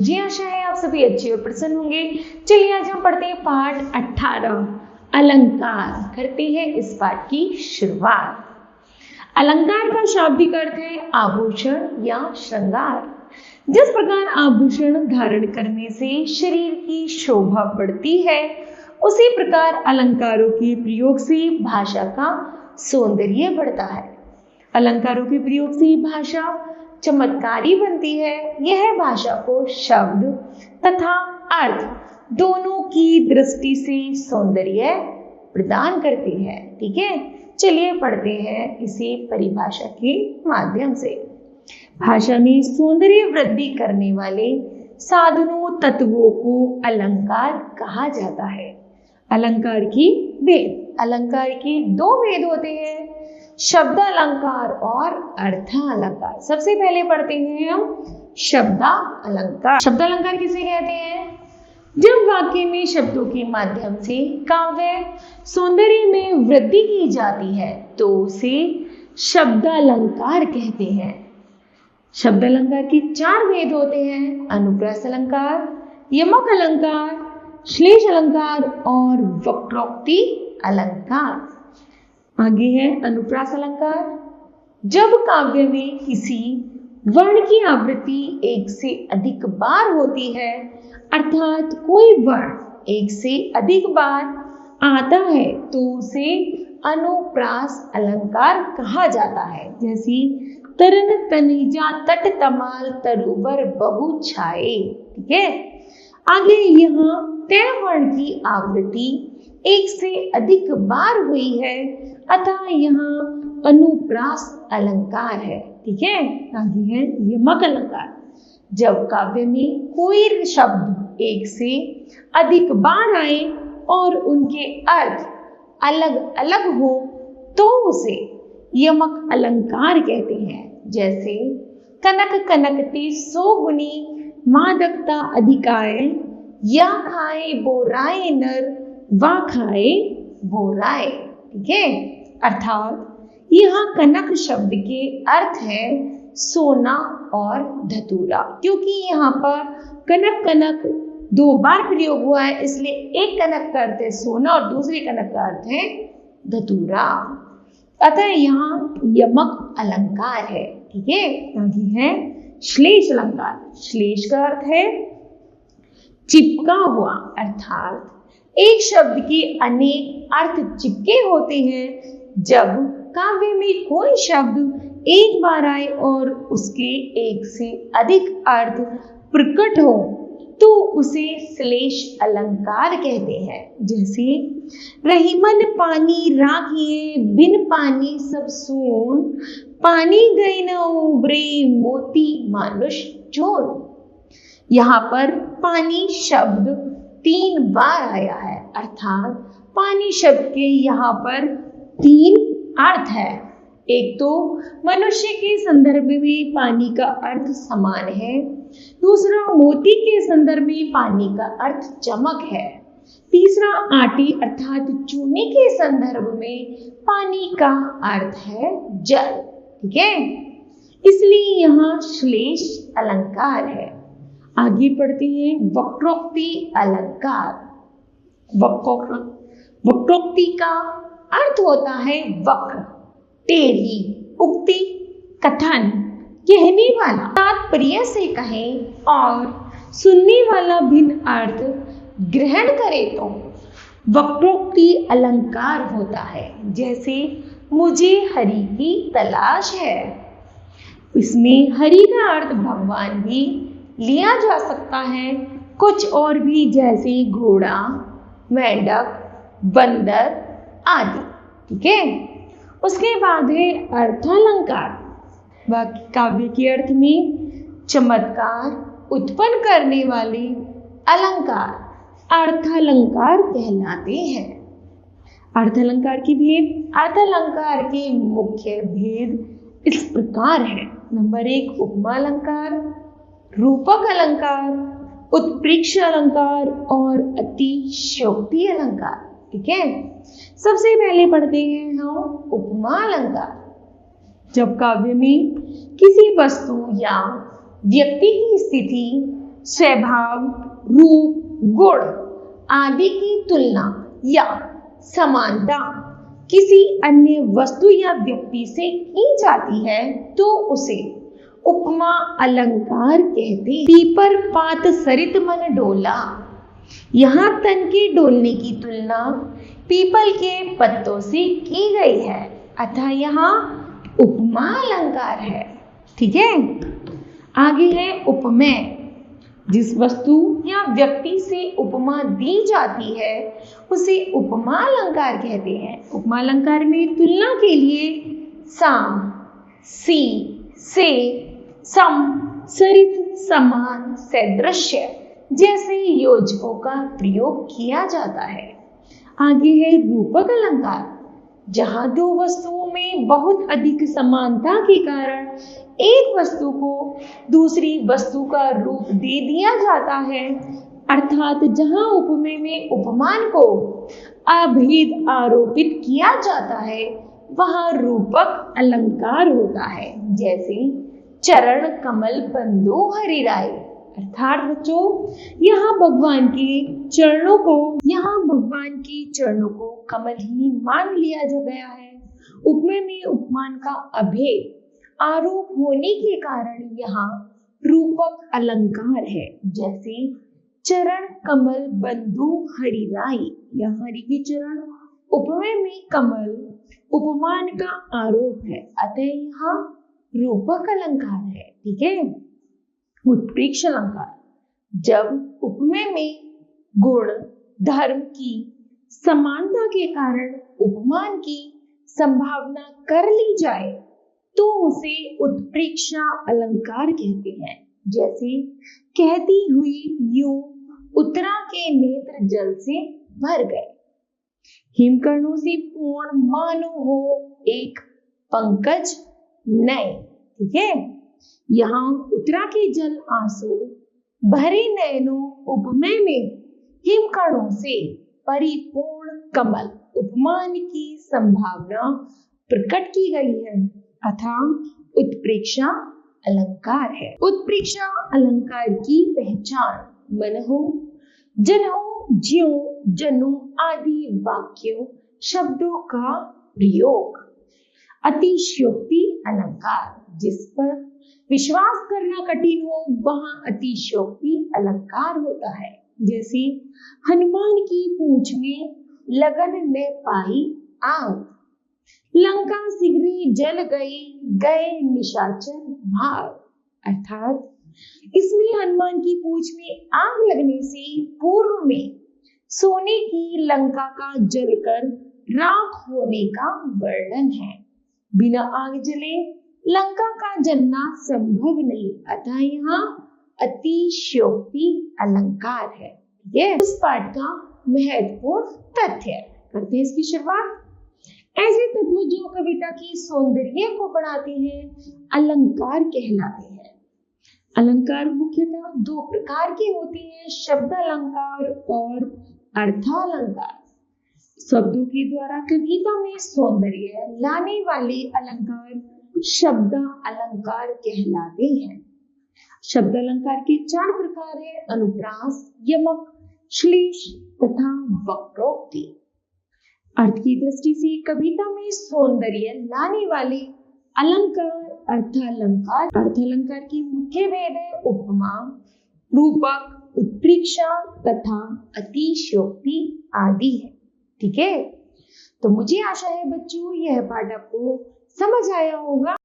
मुझे आशा है आप सभी अच्छे और प्रसन्न होंगे। चलिए आज हम पढ़ते हैं पाठ 18 अलंकार। करते हैं इस पाठ की शुरुआत। अलंकार का शाब्दिक अर्थ है आभूषण या श्रृंगार। जिस प्रकार आभूषण धारण करने से शरीर की शोभा बढ़ती है, उसी प्रकार अलंकारों के प्रयोग से भाषा का सौंदर्य बढ़ता है। अलंकारों के प्रयोग से भाषा चमत्कारी बनती है। यह भाषा को शब्द तथा अर्थ दोनों की दृष्टि से सौंदर्य प्रदान करती है। ठीक है, चलिए पढ़ते हैं इसे परिभाषा के माध्यम से। भाषा में सौंदर्य वृद्धि करने वाले साधनों तत्वों को अलंकार कहा जाता है। अलंकार की भेद। अलंकार के दो भेद होते हैं, शब्द अलंकार और अर्थ अलंकार। सबसे पहले पढ़ते हैं हम शब्द अलंकार। शब्द अलंकार किसे कहते हैं? जब वाक्य में शब्दों के माध्यम से काव्य सौंदर्य में वृद्धि की जाती है तो उसे शब्द अलंकार कहते हैं। शब्द अलंकार के चार भेद होते हैं, अनुप्रास अलंकार, यमक अलंकार, श्लेष अलंकार और वक्रोक्ति अलंकार। आगे है अनुप्रास अलंकार। जब काव्य में किसी वर्ण की आवृत्ति एक से अधिक बार होती है, अर्थात कोई वर्ण एक से अधिक बार आता है, तो उसे अनुप्रास अलंकार कहा जाता है। जैसे तरन तनिजा तट तमाल तरुवर बहु छाए। ठीक है, आगे यहाँ तय वर्ण की आवृत्ति एक से अधिक बार हुई है, अतः यहाँ अनुप्रास अलंकार है। ठीक है, आगे है यमक अलंकार। जब काव्य में कोई शब्द एक से अधिक बार आए और उनके अर्थ अलग अलग हो तो उसे यमक अलंकार कहते हैं। जैसे कनक कनकते सौगुनी मादकता अधिकाय, या खाए बोराए नर वा खाए बोराए। ठीक है, अर्थात यहाँ कनक शब्द के अर्थ है सोना और धतूरा। क्योंकि यहाँ पर कनक कनक दो बार प्रयोग हुआ है, इसलिए एक कनक का अर्थ है सोना और दूसरे कनक का अर्थ है धतूरा, अतः यहाँ यमक अलंकार है। ठीक है, आगे है श्लेष अलंकार। श्लेष का अर्थ है चिपका हुआ, अर्थात एक शब्द के अनेक अर्थ चिपके होते हैं। जब काव्य में कोई शब्द एक बार आए और उसके एक से अधिक अर्थ प्रकट हो तो उसे श्लेष अलंकार कहते हैं। जैसे रहीमन पानी राखिए बिन पानी सब सून, पानी गई न उबरे मोती मानुष चोर। यहाँ पर पानी शब्द 3 बार आया है, अर्थात पानी शब्द के यहाँ पर 3 अर्थ है। एक तो मनुष्य के संदर्भ में पानी का अर्थ समान है, दूसरा मोती के संदर्भ में पानी का अर्थ चमक है, तीसरा आटे अर्थात चूने के संदर्भ में पानी का अर्थ है जल। ठीक है, इसलिए यहाँ श्लेष अलंकार है। आगे पढ़ते हैं वक्रोक्ति अलंकार। वक्रोक्ति का अर्थ होता है वक्र, टेढ़ी, उक्ति, कथन, कहने वाला तात्पर्य से कहे और सुनने वाला भिन्न अर्थ ग्रहण करे तो वक्रोक्ति अलंकार होता है। जैसे मुझे हरि की तलाश है, इसमें हरि का अर्थ भगवान भी लिया जा सकता है, कुछ और भी जैसे घोड़ा, मेंढक, बंदर आदि। ठीक है, उसके बाद है अर्थालंकार। काव्य के अर्थ में चमत्कार उत्पन्न करने वाले अलंकार अर्थालंकार कहलाते हैं। अर्थालंकार की भेद। अर्थालंकार के मुख्य भेद इस प्रकार है। नंबर 1 उपमा अलंकार, रूपक अलंकार, उत्प्रेक्ष अलंकार और अतिशयोक्ति अलंकार। ठीक है, सबसे पहले पढ़ते हैं हम उपमा अलंकार। जब काव्य में किसी वस्तु या व्यक्ति की स्थिति स्वभाव, रूप, गुण आदि की तुलना या समानता किसी अन्य वस्तु या व्यक्ति से की जाती है तो उसे उपमा अलंकार कहते हैं। पीपर पात सरित मन डोला, यहाँ तन के डोलने की तुलना पीपल के पत्तों से की गई है, अतः यहाँ उपमा अलंकार है। ठीक है, आगे है उपमेय। जिस वस्तु या व्यक्ति से उपमा दी जाती है उसे उपमा अलंकार कहते हैं। उपमा अलंकार में तुलना के लिए साम, सी, से, सम, सरित, समान, सदृश्य जैसे योजकों का प्रयोग किया जाता है। आगे है रूपक अलंकार। जहां दो वस्तुओं में बहुत अधिक समानता के कारण एक वस्तु को दूसरी वस्तु का रूप दे दिया जाता है, अर्थात जहां उपमेय में उपमान को अभेद आरोपित किया जाता है वहां रूपक अलंकार होता है। जैसे चरण कमल बंदो हरिराय, अर्थात बच्चों यहाँ भगवान के चरणों को कमल ही मान लिया जो गया है। उपमेय में उपमान का अभेद आरोप होने के कारण यहाँ रूपक अलंकार है। जैसे चरण कमल बंधु हरिराय, यहाँ हरि के चरण उपमेय में कमल उपमान का आरोप है, अतः यहाँ रूपक अलंकार है। ठीक है, उत्प्रेक्ष अलंकार। जब उपमेय में गुण धर्म की समानता के कारण उपमान की संभावना कर ली जाए तो उसे उत्प्रेक्षा अलंकार कहते हैं। जैसे कहती हुई यूं उत्तरा के नेत्र जल से भर गए, हिमकर्णों से पूर्ण मानो हो एक पंकज नए। ठीक है, यहाँ उत्तरा के जल आंसू भरे नयनों उपमेय में हिमकणों से परिपूर्ण कमल उपमान की संभावना प्रकट की गई है, अतः उत्प्रेक्षा अलंकार है। उत्प्रेक्षा अलंकार की पहचान मनहु, जनहु, ज्यों, जनु आदि वाक्यों शब्दों का प्रयोग। अतिशयोक्ति अलंकार। जिस पर विश्वास करना कठिन हो वहां अतिशयोक्ति अलंकार होता है। जैसे हनुमान की पूंछ में लगन ने पाई आग, लंका शीघ्र जल गई, गए निशाचर भाग। अर्थात इसमें हनुमान की पूंछ में आग लगने से पूर्व में सोने की लंका का जलकर राख होने का वर्णन है। बिना आग जले लंका का जलना संभव नहीं, अतः यहाँ अतिशयोक्ति अलंकार है। ये इस पाठ का महत्वपूर्ण तथ्य। करते हैं इसकी शुरुआत। ऐसे तत्व जो कविता की सौंदर्य को बढ़ाते हैं अलंकार कहलाते हैं। अलंकार मुख्यतः दो प्रकार के होते हैं, शब्द अलंकार और अर्थालंकार। शब्दों के द्वारा कविता में सौंदर्य लाने वाले अलंकार शब्द अलंकार कहलाते हैं। शब्द अलंकार के 4 प्रकार है, अनुप्रास, यमक, श्लेष तथा वक्रोक्ति। अर्थ की दृष्टि से कविता में सौंदर्य लाने वाले अलंकार अर्थालंकार। अर्थालंकार की मुख्य भेद है उपमा, रूपक, उत्प्रेक्षा तथा अतिशयोक्ति आदि है। ठीक है, तो मुझे आशा है बच्चों यह पाठ आपको समझ आया होगा।